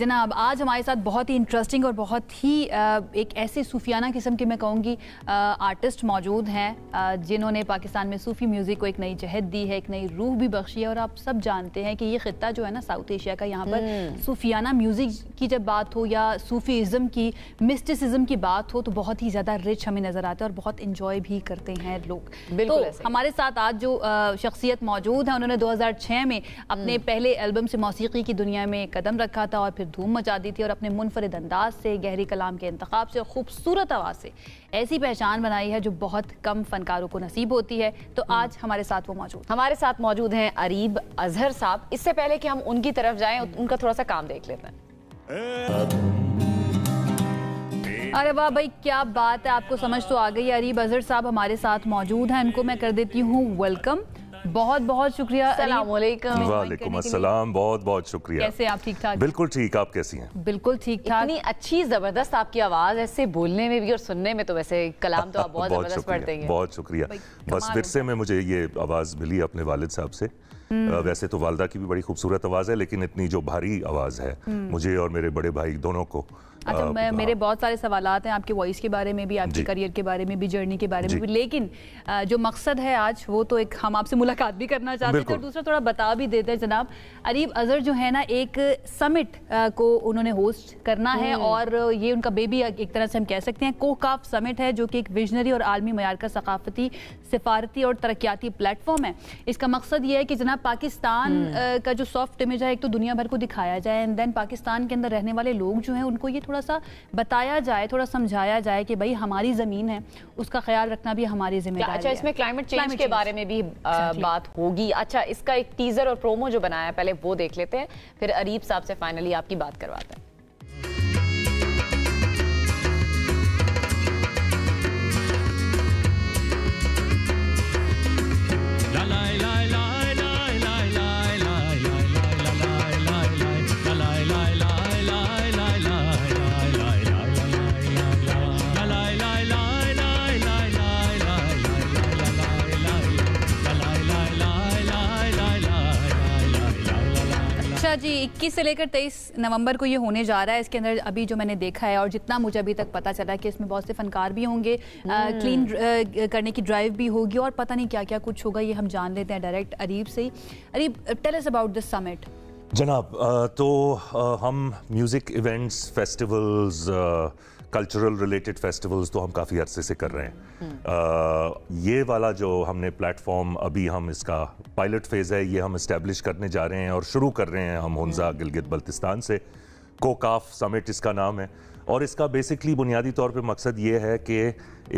जनाब आज हमारे साथ बहुत ही इंटरेस्टिंग और बहुत ही एक ऐसे सूफियाना किस्म के मैं कहूँगी आर्टिस्ट मौजूद हैं जिन्होंने पाकिस्तान में सूफ़ी म्यूज़िक को एक नई जहत दी है, एक नई रूह भी बख्शी है। और आप सब जानते हैं कि ये ख़ित्ता जो है ना साउथ एशिया का, यहाँ पर सूफियाना म्यूज़िक की जब बात हो या सूफीज़म की, मिस्टिसिज्म की बात हो तो बहुत ही ज़्यादा रिच हमें नज़र आता है और बहुत इंजॉय भी करते हैं लोग। तो हमारे साथ आज जो शख्सियत मौजूद है, उन्होंने 2006 में अपने पहले एल्बम से मौसीकी की दुनिया में कदम रखा था और फिर धूम मचा दी थी और अपने मुनफरिद अंदाज से, गहरी कलाम के इंतखाब से, खूबसूरत आवाज़ से ऐसी पहचान बनाई है जो बहुत कम फनकारों को नसीब होती है। तो आज हमारे साथ वो मौजूद हैं अरीब अजहर साहब। इससे पहले कि हम उनकी तरफ जाएं, उनका थोड़ा सा काम देख लेते हैं। अरे वाह भाई, क्या बात है, आपको समझ तो आ गई। अरीब अजहर साहब हमारे साथ मौजूद हैं, इनको मैं कर देती हूँ वेलकम। बहुत बहुत शुक्रिया। वालेकुम अस्सलाम, बहुत बहुत शुक्रिया। कैसे आप? ठीक ठाक? बिल्कुल ठीक, आप कैसी हैं? बिल्कुल ठीक ठाक। इतनी अच्छी जबरदस्त आपकी आवाज, ऐसे बोलने में भी और सुनने में तो वैसे कलाम तो आप बहुत जबरदस्त पढ़ते हैं। बहुत शुक्रिया। बस विरसे में मुझे ये आवाज मिली अपने वालिद साहब से। वैसे तो वालदा की भी बड़ी खूबसूरत आवाज है, लेकिन इतनी जो भारी आवाज है मुझे और मेरे बड़े भाई दोनों को। अच्छा, मेरे बहुत सारे सवालात हैं आपके वॉइस के बारे में भी, आपके करियर के बारे में भी, जर्नी के बारे में भी, लेकिन जो मकसद है आज वो तो एक हम आपसे मुलाकात भी करना चाहते थे और दूसरा थोड़ा बता भी देते हैं। जनाब अरीब अजहर जो है ना, एक समिट को उन्होंने होस्ट करना है और ये उनका बेबी एक तरह से हम कह सकते हैं। कोकाफ समिट है जो कि एक विजनरी और आलमी मयार का सकाफती, सिफारती और तरक्याती प्लेटफॉर्म है। इसका मकसद ये है कि जनाब पाकिस्तान का जो सॉफ्ट इमेज है एक तो दुनिया भर को दिखाया जाए, एंड देन पाकिस्तान के अंदर रहने वाले लोग जो हैं उनको ये थोड़ा सा बताया जाए, थोड़ा समझाया जाए कि भाई हमारी ज़मीन है, उसका ख्याल रखना भी हमारी जिम्मेदारी है। अच्छा, इसमें क्लाइमेट चेंज के बारे में भी बात होगी। अच्छा, इसका एक टीजर और प्रोमो जो बनाया है पहले वो देख लेते हैं, फिर अरीब साहब से फाइनली आपकी बात करवाते हैं। जी 21 से लेकर 23 नवंबर को ये होने जा रहा है। इसके अंदर अभी जो मैंने देखा है और जितना मुझे अभी तक पता चला कि इसमें बहुत से फनकार भी होंगे, क्लीन करने की ड्राइव भी होगी और पता नहीं क्या क्या कुछ होगा, ये हम जान लेते हैं डायरेक्ट अरीब से ही। Areeb, tell us about this summit. जनाब तो हम music events, festivals, cultural related festivals तो हम काफ़ी अरसे से कर रहे हैं। ये वाला जो हमने प्लेटफॉर्म, अभी हम इसका पायलट फेज़ है, ये हम इस्टेब्लिश करने जा रहे हैं और शुरू कर रहे हैं हम हुंजा गिलगित बल्तिस्तान से। कोकाफ समिट इसका नाम है और इसका बेसिकली बुनियादी तौर पे मकसद ये है कि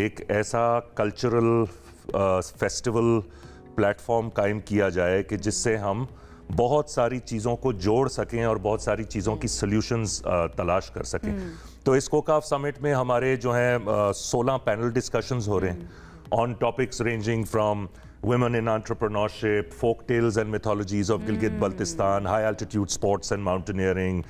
एक ऐसा कल्चरल फेस्टिवल प्लेटफॉर्म कायम किया जाए कि जिससे हम बहुत सारी चीज़ों को जोड़ सकें और बहुत सारी चीज़ों की सॉल्यूशंस तलाश कर सकें। तो इस कोकाफ समिट में हमारे जो हैं 16 पैनल डिस्कशंस हो रहे हैं on topics ranging from women in entrepreneurship, folk tales and mythologies of Gilgit-Baltistan, high altitude sports and mountaineering,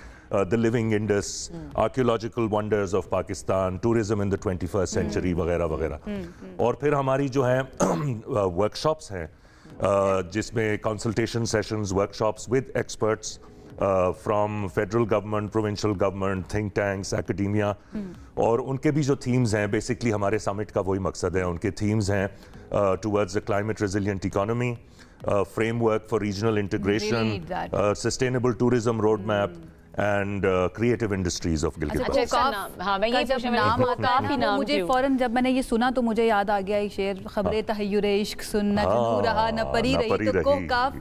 the living Indus, archaeological wonders of Pakistan, tourism in the 21st century वगैरह वगैरह। और फिर हमारी जो है वर्कशॉप्स हैं जिसमें consultation sessions, workshops with experts from federal government, provincial government, think tanks, academia, और उनके भी जो थीम्स हैं, बेसिकली हमारे समिट का वही मकसद है। उनके थीम्स हैं towards the climate resilient economy, framework for regional integration, sustainable tourism road map and creative industries of Gilgit. मुझे फौरन जब मैंने ये सुना तो मुझे याद आ गया एक शेर, खबरें तहय्युरे इश्क सुन, न जनू रहा न परी रही। तो कोकाफ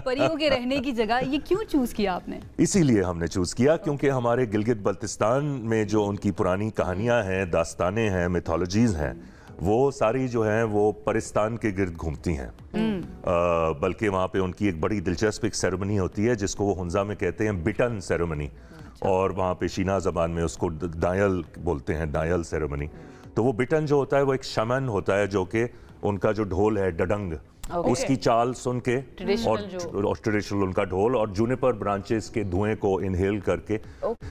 परियों के रहने की जगह, ये क्यों चूज किया आपने? इसीलिए हमने चूज किया क्योंकि हमारे गिलगित बल्तिस्तान में जो उनकी पुरानी कहानियां हैं, दास्तानें हैं, मिथोलॉजीज हैं, वो सारी जो हैं वो परिस्तान के गिर्द घूमती हैं। बल्कि वहाँ पे उनकी एक बड़ी दिलचस्प एक सेरेमनी होती है जिसको वो हुंजा में कहते हैं बिटन सेरेमनी, और वहाँ पे शीना ज़बान में उसको दायल बोलते हैं, दायल सेरेमनी। तो वो बिटन जो होता है वो एक शमन होता है जो कि उनका जो ढोल है डडंग, उसकी चाल सुन के और ट्रेडिशनल उनका ढोल और जूनिपर ब्रांचेस के धुएं को इनहेल करके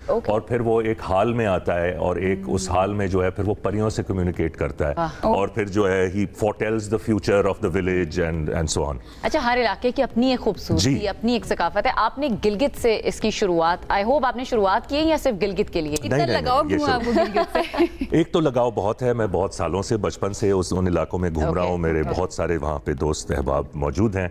और फिर वो एक हाल में आता है और एक उस हाल में जो है फिर वो परियों से कम्युनिकेट करता है और फिर जो है ही foretells the future of the village and so on. अच्छा, हर इलाके की अपनी एक खूबसूरती, अपनी एक सकाफत है। आपने गिलगित से इसकी शुरुआत, आई होप आपने शुरुआत की है या सिर्फ गिलगित के लिए? इतना लगाव क्यों आपको गिलगित से? एक तो लगाव बहुत है, मैं बहुत सालों से बचपन से उन इलाकों में घूम रहा हूँ, मेरे बहुत सारे वहाँ पे दोस्त अहबाब मौजूद हैं।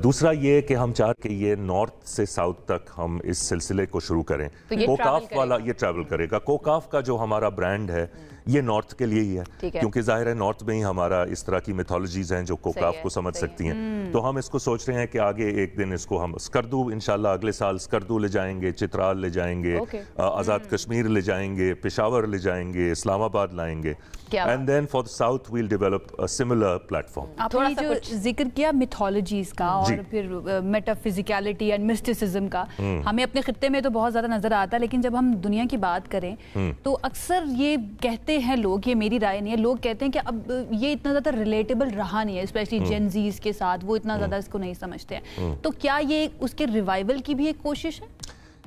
दूसरा ये कि हम चाह कि ये नॉर्थ से साउथ तक हम इस सिलसिले को शुरू करें। तो कोकाफ वाला ये ट्रैवल करेगा। कोकाफ का जो हमारा ब्रांड है ये नॉर्थ के लिए ही है, क्योंकि जाहिर है नॉर्थ में ही हमारा इस तरह की मिथोलॉजीज हैं जो कोकाफ को समझ सकती हैं। तो हम इसको सोच रहे हैं कि आगे एक दिन इसको हम स्कर्दू, इंशाल्लाह अगले साल स्कर्दू ले जाएंगे, चित्राल ले जाएंगे, आज़ाद कश्मीर ले जाएंगे, पेशावर ले जाएंगे, इस्लामाबाद लाएंगे। And then for the south will develop a similar platform. आपने जो जिक्र किया मिथोलॉजीज का और फिर मेटाफिजिकलिटी एंड मिस्टिसिज्म का, हमें अपने खित्ते में तो बहुत ज्यादा नजर आता है, लेकिन जब हम दुनिया की बात करें तो अक्सर ये कहते हैं लोग, ये मेरी राय नहीं है, लोग कहते हैं कि अब ये इतना ज्यादा रिलेटेबल रहा नहीं है, स्पेशली जेन ज़ीज़ के साथ वो इतना ज्यादा इसको नहीं समझते हैं। तो क्या ये उसके रिवाइवल की भी एक कोशिश है?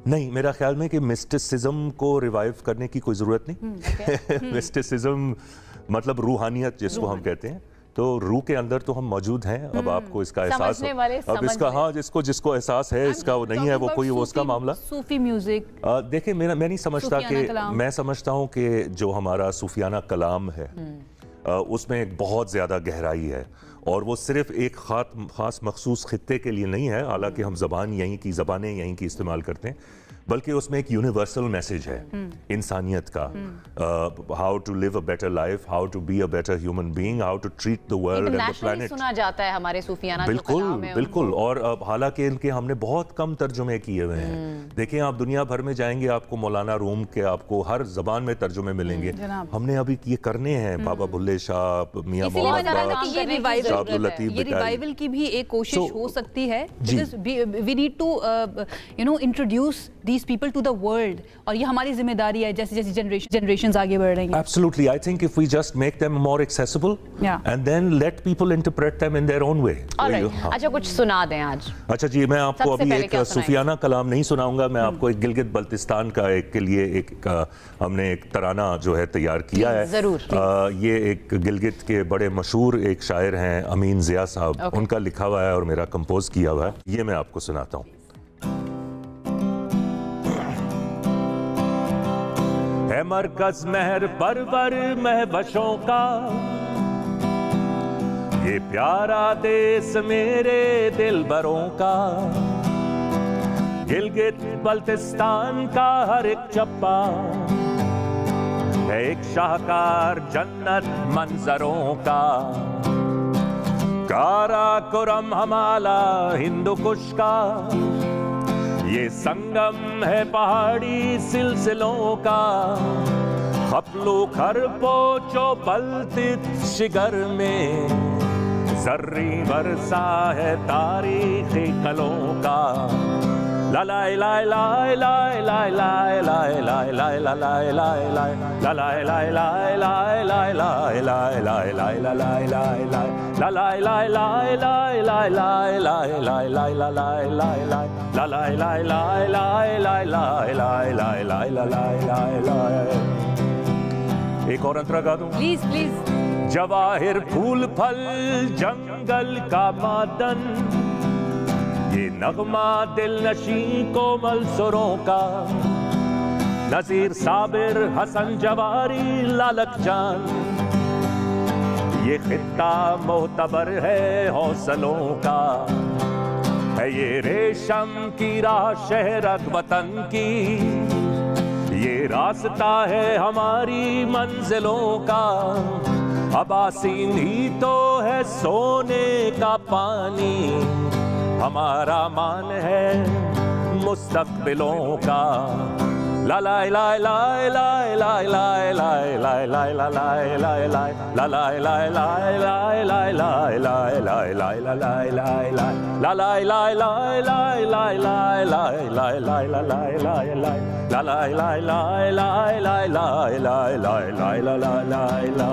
नहीं, मेरा ख्याल में कि मिस्टिसिज्म को रिवाइव करने की कोई ज़रूरत नहीं। मिस्टिसिज्म मतलब रूहानियत जिसको हम कहते हैं, तो रूह के अंदर तो हम मौजूद हैं। अब आपको इसका एहसास अब इसका जिसको एहसास है इसका वो नहीं है, वो कोई वो उसका मामला। सूफी म्यूजिक देखिए, मैं नहीं समझता कि, मैं समझता हूँ कि जो हमारा सूफियाना कलाम है उसमें एक बहुत ज़्यादा गहराई है और वो सिर्फ एक खास मखसूस खित्ते के लिए नहीं है, हालांकि हम ज़बानें यहीं की इस्तेमाल करते हैं, बल्कि उसमें एक यूनिवर्सल मैसेज है इंसानियत का, how to live a better life, how to be a better human being, how to treat the world and the planet. सुना जाता है हमारे सूफियाना बिल्कुल। और हालांकि इनके हमने बहुत कम तर्जुमे किए हुए हैं। देखिए, आप दुनिया भर में जाएंगे, आपको मौलाना रूम के आपको हर जबान में तर्जुमे मिलेंगे। हमने अभी ये करने हैं, बाबा बुल्ले शाह, मियां मोहम्मद, ये रिवाइवल की भी एक कोशिश हो सकती है, we need to introduce these people to the world, और ये हमारी जिम्मेदारी है जैसे जैसे generations आगे बढ़ रही हैं। Absolutely, I think if we just make them more accessible and then let people interpret them in their own way. अच्छा, कुछ सुना दें आज। अच्छा जी, मैं आपको अभी एक सूफियाना कलाम नहीं सुनाऊंगा, मैं आपको एक गिलगित बल्तिस्तान का एक के लिए हमने एक तराना जो है तैयार किया है। जरूर। ये एक गिलगित के बड़े मशहूर एक शायर हैं अमीन ज़िया साहब, उनका लिखा हुआ है और मेरा कंपोज किया हुआ है, ये मैं आपको सुनाता हूँ। है मरकज महर परवर महवशों का ये प्यारा देश मेरे दिलबरों का, गिलगित बल्तिस्तान का हर एक चप्पा है एक शाहकार जन्नत मंजरों का, काराकोरम हमारा हिंदू कुश का ये संगम है पहाड़ी सिलसिलों का, खपलो खरबो चो बल्तित शिगर में जर्री बरसा है तारीखी कलों का। ला ला ला ला ला ला ला ला ला ला ला ला ला ला ला ला ला ला ला एक और अंतरा गा दूं? Please please. जवाहिर फूल फल जंगल का मादन, ये नगमा दिल नशी कोमल सुरों का, नजीर साबिर हसन जवारी लालक जान, ये खित्ता मोहतबर है हौसलों का, है ये रेशम की राह शहर वतन की, ये रास्ता है हमारी मंजिलों का, अबासीन ही तो है सोने का पानी, हमारा मान है मुस्तकबिलों का। ला ला ला ला ला ला ला ला ला ला ला ला ला ला ला ला ला ला ला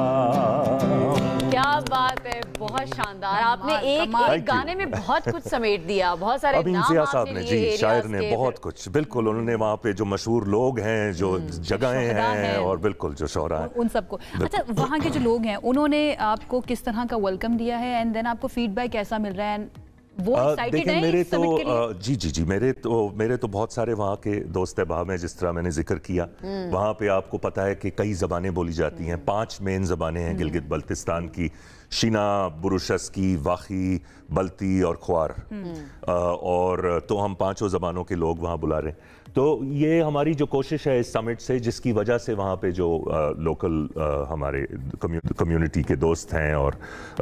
क्या बात है, बहुत शानदार। आपने एक गाने में बहुत कुछ समेट दिया, बहुत सारे अब इंसिया साहब ने, जी शायर ने बहुत कुछ, बिल्कुल उन्होंने वहाँ पे जो मशहूर लोग हैं, जो जगहें हैं और बिल्कुल जो शोहरा हैं उन सबको। अच्छा, वहाँ के जो लोग हैं उन्होंने आपको किस तरह का वेलकम दिया है एंड देन आपको फीडबैक कैसा मिल रहा है? वो देखिए मेरे तो जी मेरे तो बहुत सारे वहाँ के दोस्त अहबाब हैं, जिस तरह मैंने जिक्र किया। वहाँ पे आपको पता है कि कई ज़बानें बोली जाती हैं, 5 मेन ज़बानें हैं गिलगित बल्तिस्तान की, शीना, बुरुशस्की, वाही, बल्ती और ख्वार। और तो हम 5 ज़बानों के लोग वहाँ बुला रहे हैं। तो ये हमारी जो कोशिश है इस समिट से, जिसकी वजह से वहाँ पे जो लोकल हमारे कम्युनिटी के दोस्त हैं और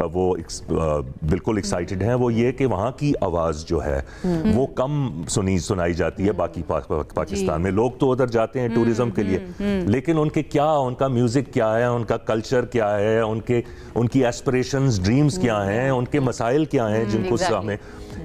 वो बिल्कुल एक्साइटेड हैं, वो ये कि वहाँ की आवाज़ जो है वो कम सुनाई जाती है बाकी पाकिस्तान में। लोग तो उधर जाते हैं टूरिज्म के लिए, लेकिन उनका म्यूज़िक क्या है, उनका कल्चर क्या है, उनकी एस्पिरेशंस, ड्रीम्स क्या हैं, उनके मसाइल क्या हैं, जिनको हमें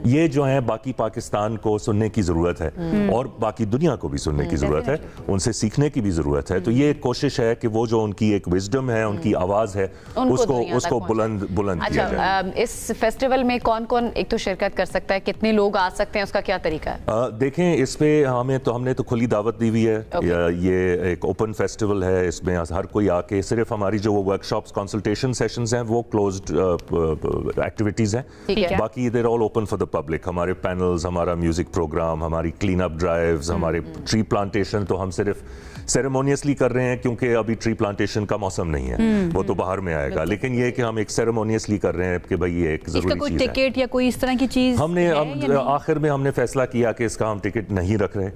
ये जो है बाकी पाकिस्तान को सुनने की ज़रूरत है और बाकी दुनिया को भी सुनने की ज़रूरत है, उनसे सीखने की भी ज़रूरत है। तो ये कोशिश है कि वो जो उनकी एक विजडम है, उनकी आवाज़ है, उसको बुलंद किया जाए। इस फेस्टिवल में कौन कौन एक तो शिरकत कर सकता है, कितने लोग आ सकते हैं, उसका क्या तरीका है? देखें, इस पे हमने तो खुली दावत दी हुई है। ये एक ओपन फेस्टिवल है, इसमें हर कोई आके, सिर्फ हमारी जो वर्कशॉप्स, कंसल्टेशन सेशंस हैं वो क्लोज्ड एक्टिविटीज़ हैं, बाकी they're all open for the public. हमारे पैनल्स, हमारा म्यूजिक प्रोग्राम, हमारी क्लीन अप ड्राइव्स, हमारे ट्री प्लांटेशन तो हम सिर्फ सेरेमोनियसली कर रहे हैं क्योंकि अभी ट्री प्लांटेशन का मौसम नहीं है, वो तो बाहर में आएगा। लेकिन ये कि हम एक सेरेमोनियसली कर रहे हैं कि भाई ये एक जरूरी कोई टिकट या कोई इस तरह की चीज हमने आखिर में हमने फैसला किया कि इसका हम टिकट नहीं रख रहे,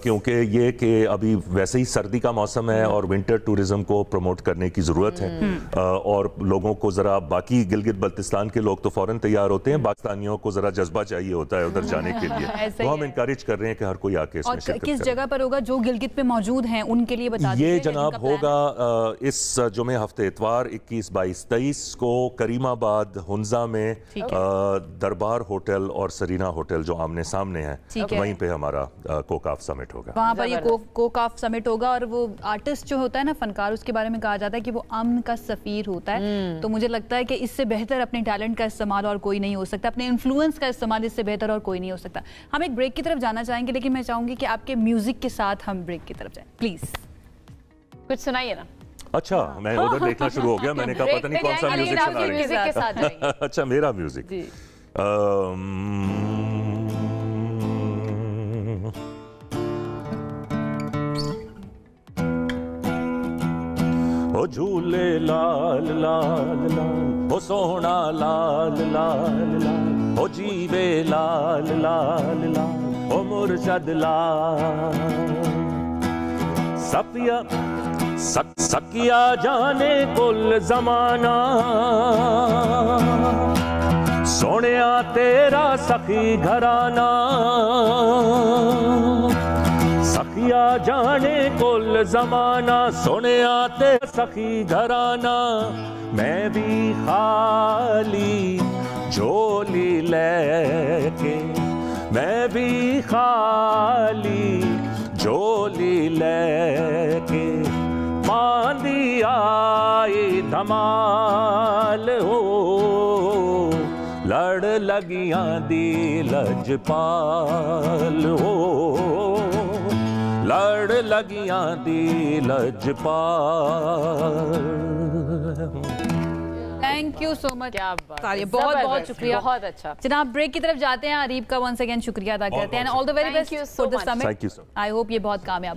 क्योंकि ये कि अभी वैसे ही सर्दी का मौसम है और विंटर टूरिज्म को प्रमोट करने की जरूरत है और लोगों को जरा, बाकी गिलगित बल्तिस्तान के लोग तो फौरन तैयार होते हैं, पाकिस्तानियों को जरा जज्बा चाहिए होता है उधर जाने के लिए, तो हम इनकरेज कर रहे हैं कि हर कोई आके इसमें शिरकत करे। किस जगह पर होगा जो गिलगित पे मौजूद हैं उनके लिए बता दीजिए। ये जनाब होगा इस जुमे हफ्ते इतवार 21, 22, 23 को करीमाबाद हुंजा में दरबार होटल और सरीना होटल जो आमने सामने है, वहीं पे हमारा कोकाफ समिट होगा। वहाँ पर ये कोकाफ समिट होगा और वो आर्टिस्ट जो होता है ना, फनकार, उसके बारे में कहा जाता है कि वो अमन का सफीर होता है। तो मुझे लगता है कि इससे बेहतर अपने टैलेंट का इस्तेमाल और कोई नहीं हो सकता, अपने इन्फ्लुएंस का इस्तेमाल इससे बेहतर और कोई नहीं हो सकता। हम एक ब्रेक की तरफ जाना चाहेंगे, लेकिन मैं चाहूंगी कि आपके म्यूजिक के साथ हम ब्रेक की तरफ जाएं, प्लीज। कुछ सुनाइए ना। अच्छा, मैं उधर देखना शुरू हो गया, मैंने कहा पता नहीं कौन सा म्यूजिक सुना रहे हैं। अच्छा, मेरा म्यूजिक ओ झूले लाल लाल लाल, ओ सोहना लाल लाल लाल, ओ जीवे लाल लाल लाल, ओ मुर्शद लाल। सकिया जाने कुल जमाना, सोनिया तेरा सखी घराना। सखिया जाने कुल जमाना, सोनिया तेरा सखी घराना। मैं भी खाली झोली लेके, मैं भी खाली झोली लेके, बांधी आई धमाल हो, लड़ लगियां दी लजपाल हो, लड़ लगियां दी लजपाल। थैंक यू सो मच, क्या बात है, बहुत बहुत शुक्रिया, बहुत अच्छा। जनाब ब्रेक की तरफ जाते हैं। अरीब का वंस अगेन शुक्रिया अदा करते हैं। All the very best for the summit. I hope ये बहुत कामयाब